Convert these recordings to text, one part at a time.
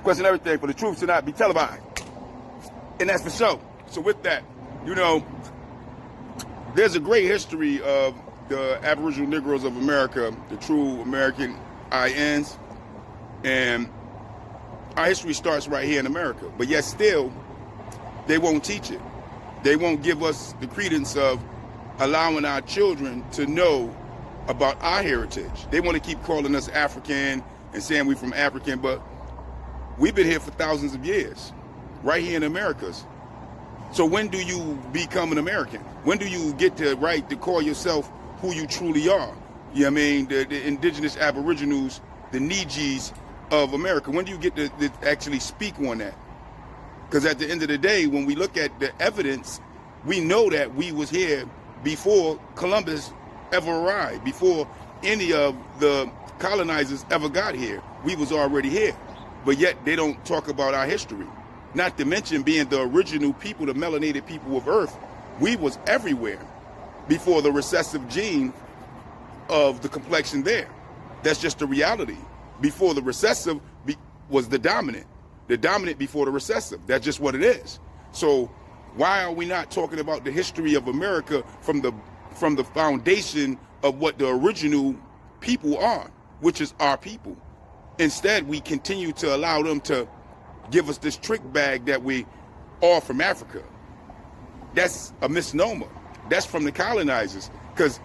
question everything, for the truth should not be televised. And that's for sure. So with that, you know, there's a great history of the Aboriginal Negroes of America, the true American INs, and our history starts right here in America. But yet still, they won't teach it. They won't give us the credence of allowing our children to know about our heritage. They want to keep calling us African and saying we're from African, but we've been here for thousands of years, right here in Americas. So when do you become an American? When do you get the right to call yourself who you truly are? You know what I mean? The indigenous aboriginals, the Nijis of America. When do you get to actually speak on that? Because at the end of the day, when we look at the evidence, we know that we was here before Columbus ever arrived, before any of the colonizers ever got here. We was already here. But yet they don't talk about our history. Not to mention being the original people, the melanated people of Earth, we was everywhere before the recessive gene of the complexion there. That's just the reality. Before the recessive was the dominant before the recessive. That's just what it is. So why are we not talking about the history of America from the foundation of what the original people are, which is our people? Instead, we continue to allow them to give us this trick bag that we are from Africa. That's a misnomer. That's from the colonizers. Because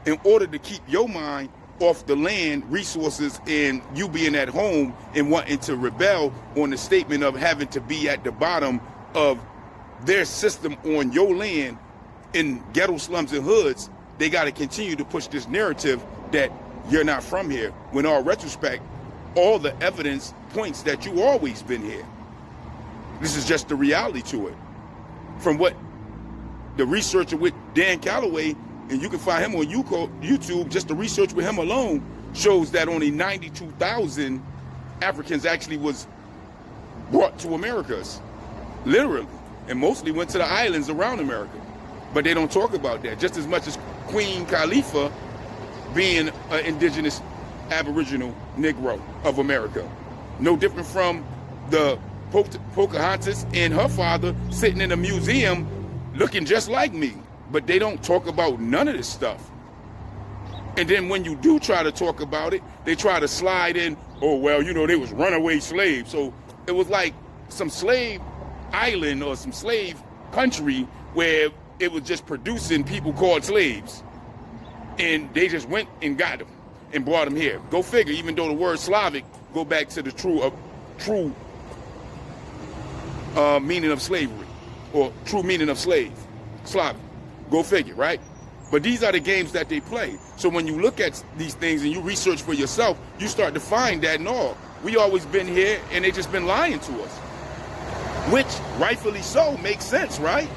in order to keep your mind off the land, resources, and you being at home and wanting to rebel on the statement of having to be at the bottom of their system on your land in ghetto slums and hoods, they got to continue to push this narrative that you're not from here, when all retrospect, all the evidence points that you always been here. This is just the reality to it. From what the researcher with Dan Calloway, and you can find him on YouTube, just the research with him alone shows that only 92,000 Africans actually was brought to Americas, literally, and mostly went to the islands around America. But they don't talk about that, just as much as Queen Khalifa being an indigenous Aboriginal Negro of America. No different from the Pocahontas and her father sitting in a museum looking just like me. But they don't talk about none of this stuff. And then when you do try to talk about it, they try to slide in, oh, well, you know, they was runaway slaves. So it was like some slave island or some slave country where it was just producing people called slaves. And they just went and got them and brought them here. Go figure, even though the word Slavic go back to the true meaning of slavery, or true meaning of slave, Slavic. Go figure, right? But these are the games that they play. So when you look at these things and you research for yourself, you start to find that, no, we always been here and they just been lying to us. Which, rightfully so, makes sense, right?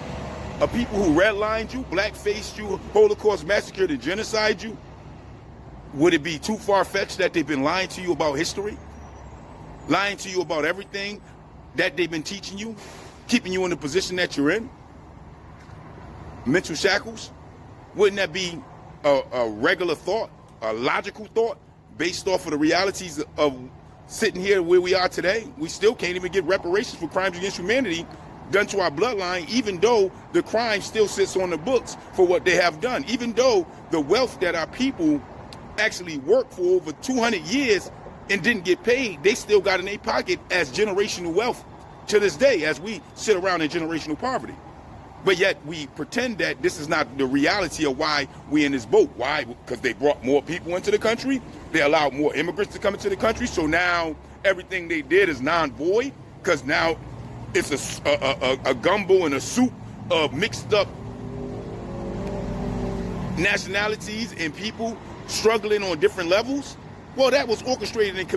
A people who redlined you, blackfaced you, Holocaust massacred and genocide you, would it be too far-fetched that they've been lying to you about history? Lying to you about everything that they've been teaching you? Keeping you in the position that you're in? Mental shackles? Wouldn't that be a regular thought, a logical thought, based off of the realities of sitting here where we are today? We still can't even get reparations for crimes against humanity done to our bloodline, even though the crime still sits on the books for what they have done. Even though the wealth that our people actually worked for over 200 years and didn't get paid, they still got in their pocket as generational wealth to this day, as we sit around in generational poverty. But yet we pretend that this is not the reality of why we in this boat. Why? Because they brought more people into the country. They allowed more immigrants to come into the country. So now everything they did is non-void, because now it's a gumbo and a soup of mixed up nationalities and people struggling on different levels. Well, that was orchestrated and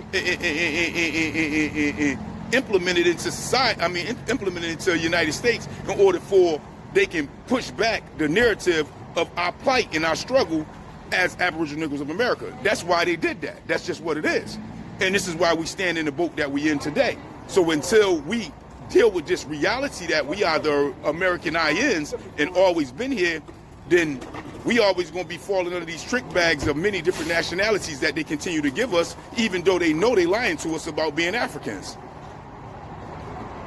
implemented into society. I mean, implemented into the United States in order for they can push back the narrative of our plight and our struggle as Aboriginal Negroes of America. That's why they did that. That's just what it is. And this is why we stand in the boat that we in today. So until we deal with this reality that we are the American INs and always been here, then we always going to be falling under these trick bags of many different nationalities that they continue to give us, even though they know they lying to us about being Africans.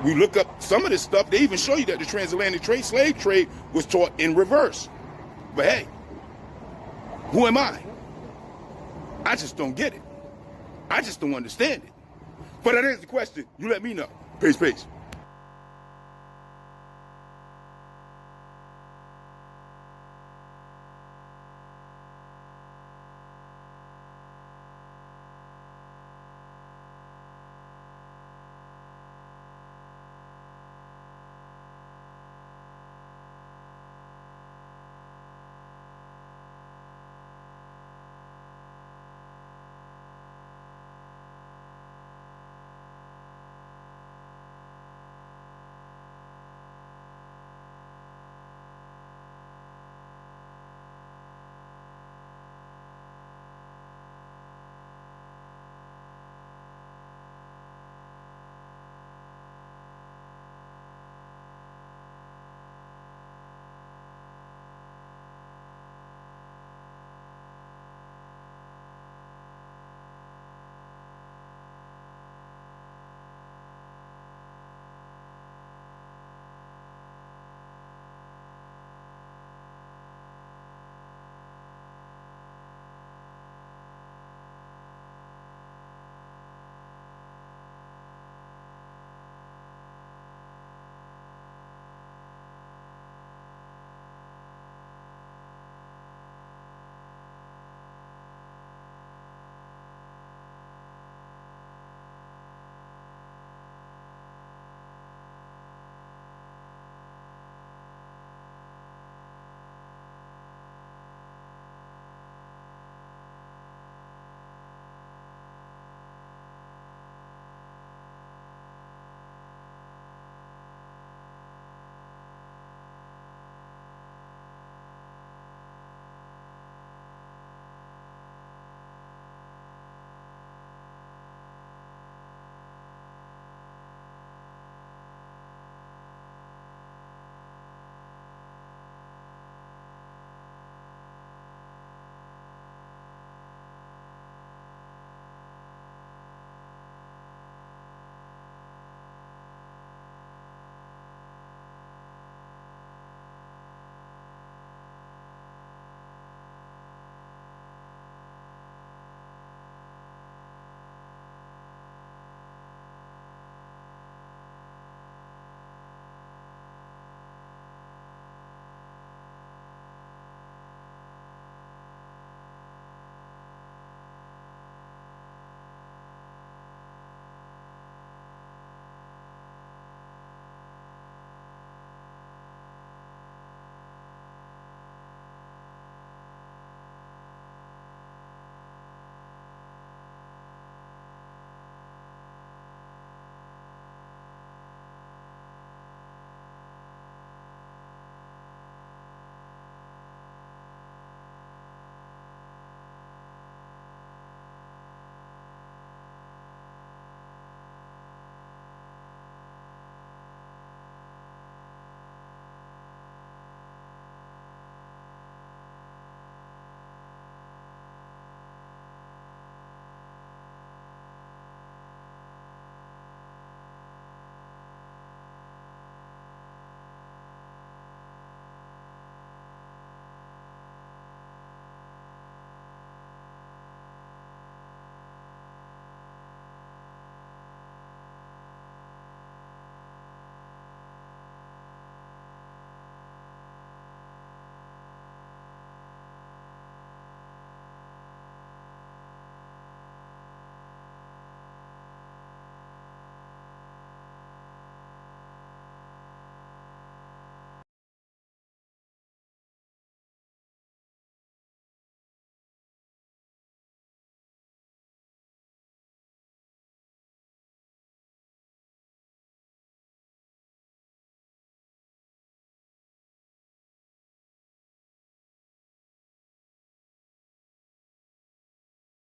We look up some of this stuff, they even show you that the transatlantic slave trade was taught in reverse. But hey, who am I? I just don't get it. I just don't understand it. But that is the question. You let me know. Peace, peace.